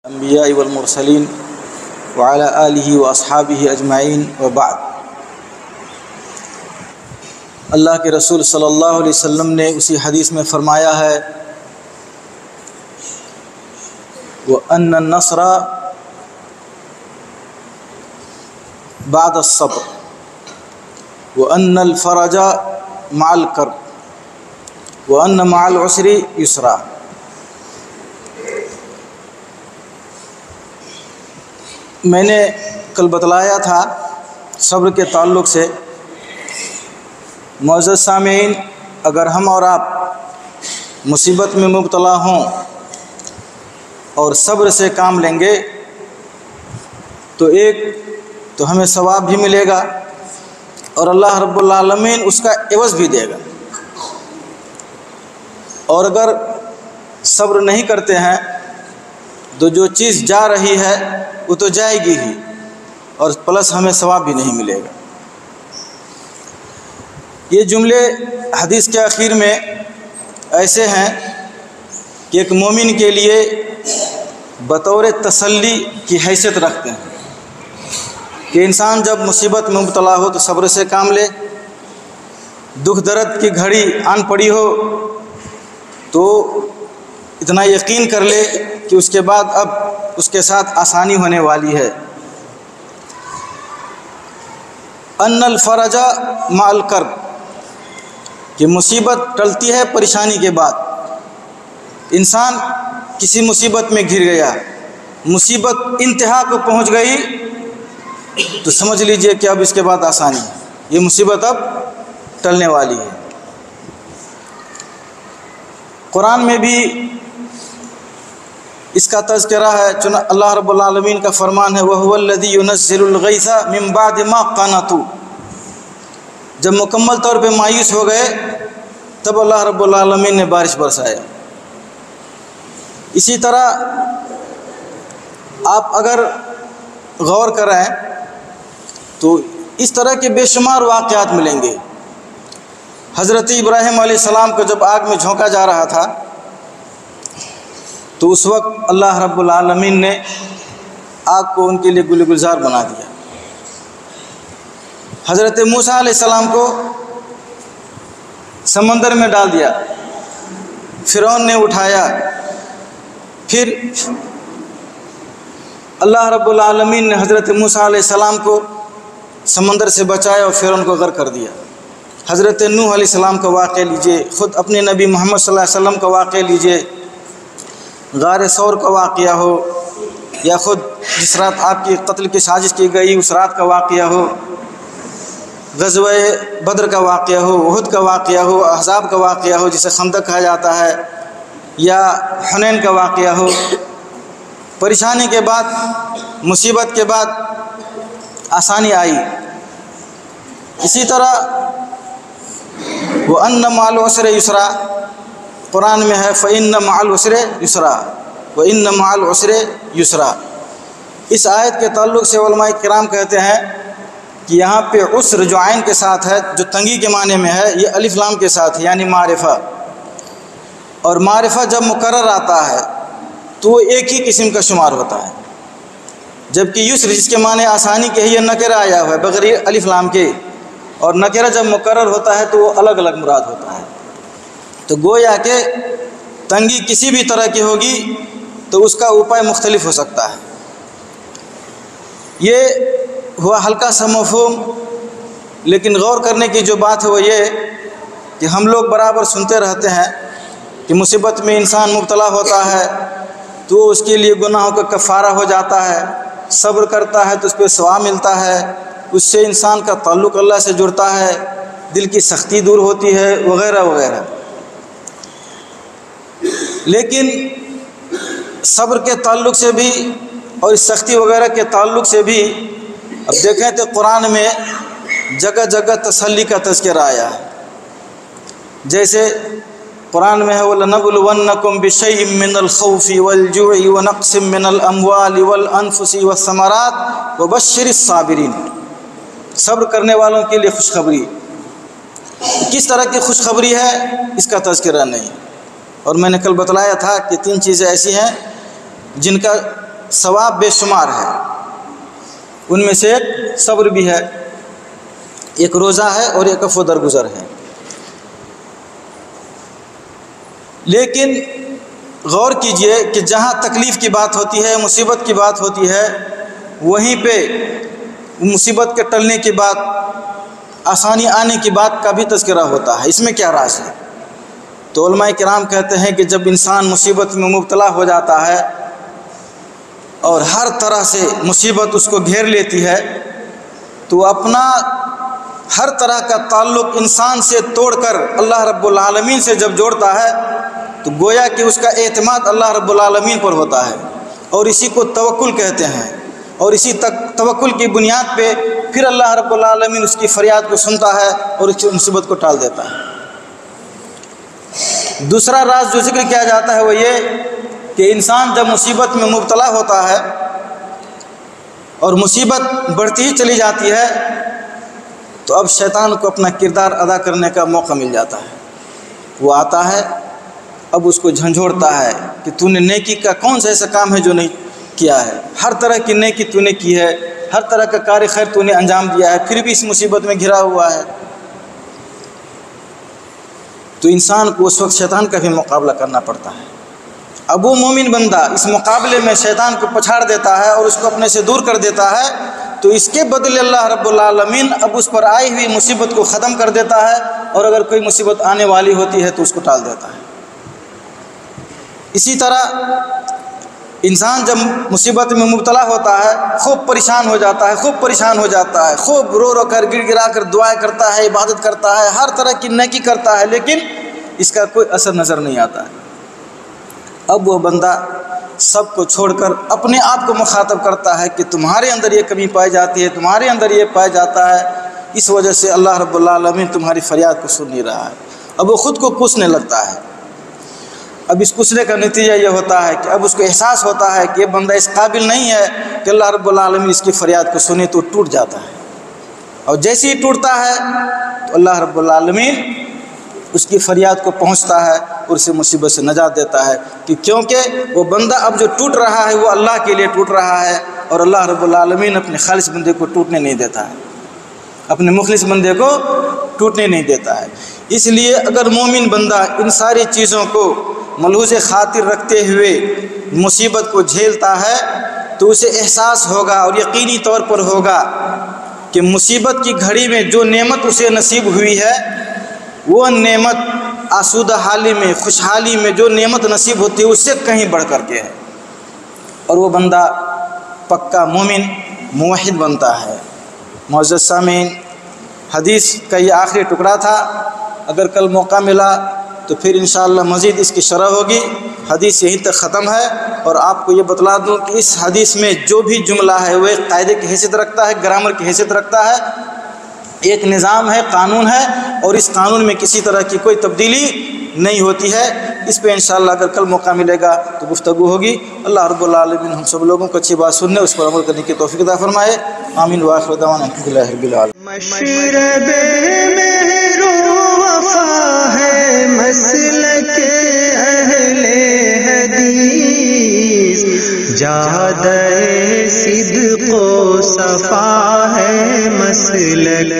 انبیاء والمرسلین وعلی آلہ واصحابہ اجمعین وبعد۔ اللہ کے رسول صلی اللہ علیہ وسلم نے اسی حدیث میں فرمایا ہے وَأَنَّ النَّصْرَ بَعْدَ الصَّبْرِ وَأَنَّ الْفَرَجَ مَعَ الْكَرْبِ وَأَنَّ مَعَ الْعُسْرِ يُسْرًا۔ میں نے کل بتلایا تھا صبر کے تعلق سے۔ معزز سامعین، اگر ہم اور آپ مصیبت میں مبتلا ہوں اور صبر سے کام لیں گے تو ہمیں ثواب بھی ملے گا اور اللہ رب العالمین اس کا عوض بھی دے گا، اور اگر صبر نہیں کرتے ہیں تو جو چیز جا رہی ہے وہ تو جائے گی ہی، اور پلس ہمیں ثواب بھی نہیں ملے گا۔ یہ جملے حدیث کے آخر میں ایسے ہیں کہ ایک مومن کے لیے بطور تسلی کی حیثیت رکھتے ہیں کہ انسان جب مصیبت میں مبتلا ہو تو صبر سے کام لے، دکھ درد کی گھڑی آن پڑی ہو تو اتنا یقین کر لے کہ اس کے بعد اب اس کے ساتھ آسانی ہونے والی ہے۔ ان الفرج مع الکرب، کہ مصیبت ٹلتی ہے پریشانی کے بعد۔ انسان کسی مصیبت میں گر گیا، مصیبت انتہا کو پہنچ گئی تو سمجھ لیجئے کہ اب اس کے بعد آسانی ہے، یہ مصیبت اب ٹلنے والی ہے۔ قرآن میں بھی اس کا تذکرہ ہے، چنانچہ اللہ رب العالمین کا فرمان ہے وَهُوَ الَّذِي يُنَزِّلُ الْغَيْثَ مِن بَعْدِ مَا قَنَطُوا۔ جب مکمل طور پہ مایوس ہو گئے تب اللہ رب العالمین نے بارش برسایا۔ اسی طرح آپ اگر غور کریں تو اس طرح کے بے شمار واقعات ملیں گے۔ حضرت ابراہیم علیہ السلام کو جب آگ میں جھونکا جا رہا تھا تو اس وقت اللہ رب العالمین نے آگ کو ان کے لیے گل گلزار بنا دیا۔ حضرت موسیٰ علیہ السلام کو سمندر میں ڈال دیا، فرعون نے اٹھایا، پھر اللہ رب العالمین نے حضرت موسیٰ علیہ السلام کو سمندر سے بچایا اور فرعون کو غرق کر دیا۔ حضرت نوح علیہ السلام کا واقعہ لیجئے، خود اپنے نبی محمد صلی اللہ علیہ وسلم کا واقعہ لیجئے، غار ثور کا واقعہ ہو یا خود جس رات آپ کی قتل کی سازش کی گئی اس رات کا واقعہ ہو، غزوہ بدر کا واقعہ ہو، احد کا واقعہ ہو، احزاب کا واقعہ ہو جسے خندق کہا جاتا ہے، یا حنین کا واقعہ ہو۔ پریشانی کے بعد، مصیبت کے بعد آسانی آئی۔ اسی طرح وَأَنَّ مَعَ الْعُسْرِ يُسْرًا، قرآن میں ہے فَإِنَّ مَعَ الْعُسْرِ يُسْرًا وَإِنَّ مَعَ الْعُسْرِ يُسْرًا۔ اس آیت کے تعلق سے علماء کرام کہتے ہیں کہ یہاں پہ عسر جو عین کے ساتھ ہے، جو تنگی کے معنی میں ہے، یہ الف لام کے ساتھ ہے، یعنی معرفہ۔ اور معرفہ جب مکرر آتا ہے تو وہ ایک ہی قسم کا شمار ہوتا ہے، جبکہ یسر جس کے معنی آسانی کے ہے یہ نکرہ آیا ہوا ہے بغیر الف لام کے، اور نکرہ جب مکرر ہوتا ہے تو وہ الگ الگ مراد ہوتا ہے۔ تو گویا کہ تنگی کسی بھی طرح کی ہوگی تو اس کا اوپائے مختلف ہو سکتا ہے۔ یہ ہوا ہلکا سا مفہوم، لیکن غور کرنے کی جو بات ہے وہ یہ کہ ہم لوگ برابر سنتے رہتے ہیں کہ مصیبت میں انسان مبتلا ہوتا ہے تو اس کے لیے گناہوں کا کفارہ ہو جاتا ہے، صبر کرتا ہے تو اس پہ ثواب ملتا ہے، اس سے انسان کا تعلق اللہ سے جڑتا ہے، دل کی سختی دور ہوتی ہے، وغیرہ وغیرہ۔ لیکن صبر کے تعلق سے بھی اور اس سختی وغیرہ کے تعلق سے بھی اب دیکھیں تو قرآن میں جگہ جگہ تسلی کا تذکرہ آیا ہے۔ جیسے قرآن میں ہے وَلَنَبْلُوَنَّكُمْ بِشَيْءٍ مِّنَ الْخَوْفِ وَالْجُوعِ وَنَقْصٍ مِّنَ الْأَمْوَالِ وَالْأَنفُسِ وَالثَّمَرَاتِ وَبَشِّرِ الصَّابِرِينَ۔ صبر کرنے والوں کے لیے خوشخبری۔ کس طرح کی خوشخبری ہے اس کا تذکرہ نہیں، اور میں نے کل بتلایا تھا کہ 3 چیزیں ایسی ہیں جن کا ثواب بے شمار ہے، ان میں سے ایک صبر بھی ہے، ایک روزہ ہے اور ایک عفو درگزر ہے۔ لیکن غور کیجئے کہ جہاں تکلیف کی بات ہوتی ہے، مصیبت کی بات ہوتی ہے، وہیں پہ مصیبت کے ٹلنے کی بات، آسانی آنے کی بات کا بھی تذکرہ ہوتا ہے۔ اس میں کیا راز ہے؟ تو علماء کرام کہتے ہیں کہ جب انسان مصیبت میں مبتلا ہو جاتا ہے اور ہر طرح سے مصیبت اس کو گھیر لیتی ہے، تو اپنا ہر طرح کا تعلق انسان سے توڑ کر اللہ رب العالمین سے جب جوڑتا ہے تو گویا کہ اس کا اعتماد اللہ رب العالمین پر ہوتا ہے، اور اسی کو توکل کہتے ہیں، اور اسی توکل کی بنیاد پہ پھر اللہ رب العالمین اس کی فریاد کو سنتا ہے اور اس مصیبت کو ٹال دیتا ہے۔ دوسرا راز جو ذکر کیا جاتا ہے وہ یہ کہ انسان جب مصیبت میں مبتلا ہوتا ہے اور مصیبت بڑھتی ہی چلی جاتی ہے تو اب شیطان کو اپنا کردار ادا کرنے کا موقع مل جاتا ہے۔ وہ آتا ہے، اب اس کو جھنجھوڑتا ہے کہ تو نے نیکی کا کون سا ایسا کام ہے جو نہیں کیا ہے، ہر طرح کی نیکی تو نے کی ہے، ہر طرح کا کار خیر تو نے انجام دیا ہے، پھر بھی اس مصیبت میں گھرا ہوا ہے۔ تو انسان کو اس وقت شیطان کا بھی مقابلہ کرنا پڑتا ہے۔ اب وہ مومن بندہ اس مقابلے میں شیطان کو پچھاڑ دیتا ہے اور اس کو اپنے سے دور کر دیتا ہے، تو اس کے بدلے اللہ رب العالمین اب اس پر آئی ہوئی مصیبت کو ختم کر دیتا ہے، اور اگر کوئی مصیبت آنے والی ہوتی ہے تو اس کو ٹال دیتا ہے۔ اسی طرح انسان جب مصیبت میں مبتلا ہوتا ہے خوب پریشان ہو جاتا ہے، خوب رو رو کر گر گرا کر دعائیں کرتا ہے، عبادت کرتا ہے، ہر طرح کی نیکی کرتا ہے، لیکن اس کا کوئی اثر نظر نہیں آتا ہے۔ اب وہ بندہ سب کو چھوڑ کر اپنے آپ کو مخاطب کرتا ہے کہ تمہارے اندر یہ کمی پائی جاتی ہے، تمہارے اندر یہ پایا جاتا ہے، اس وجہ سے اللہ رب العالمین تمہاری فریاد کو سن نہیں رہا ہے۔ اب وہ خود کو کوسنے لگتا ہے۔ اب اس کوسنے کا نتیجہ یہ ہوتا ہے کہ اب اس کو احساس ہوتا ہے کہ یہ بندہ اس قابل نہیں ہے کہ اللہ رب العالمین اس کی فریاد کو سنے، تو ٹوٹ جاتا ہے، اور جیسے ہی ٹوٹتا ہے تو اللہ رب العالمین اس کی فریاد کو پہنچتا ہے اور اسے مصیبت سے نجات دیتا ہے، کیونکہ وہ بندہ اب جو ٹوٹ رہا ہے وہ اللہ کے لیے ٹوٹ رہا ہے، اور اللہ رب العالمین اپنے خالص بندے کو ٹوٹنے نہیں دیتا ہے، اپنے مخلص بندے کو ٹوٹنے نہیں دیتا ہے۔ اس لیے اگر مومن بندہ ان ساری چیزوں کو ملحوظ خاطر رکھتے ہوئے مصیبت کو جھیلتا ہے تو اسے احساس ہوگا اور یقینی طور پر ہوگا کہ مصیبت کی گھڑی میں جو نعمت اسے نصیب ہوئی ہے وہ نعمت آسودہ حالی میں، خوشحالی میں جو نعمت نصیب ہوتی ہے اس سے کہیں بڑھ کر کے ہے، اور وہ بندہ پکا مومن موحد بنتا ہے۔ معزز سامعین، حدیث کا یہ آخری ٹکڑا تھا، اگر کل موقع ملا تو پھر انشاءاللہ مزید اس کی شرح ہوگی۔ حدیث یہیں تک ختم ہے، اور آپ کو یہ بتلا دوں کہ اس حدیث میں جو بھی جملہ ہے وہ ایک قاعدے کی حیثیت رکھتا ہے، گرامر کی حیثیت رکھتا ہے، ایک نظام ہے، قانون ہے، اور اس قانون میں کسی طرح کی کوئی تبدیلی نہیں ہوتی ہے۔ اس پہ انشاءاللہ اگر کل موقع ملے گا تو گفتگو ہوگی۔ اللہ رب العالمین ہم سب لوگوں کو اچھی بات سننے، اس پر عمل کرنے کی توفیق عطا فرمائے۔ آمین وآخر دعوانا الحمدللہ رب العالمین۔ مشرب مہر و وفا ہے مسلک اہل حدیث، جادہ صدق و صفا ہے مسلک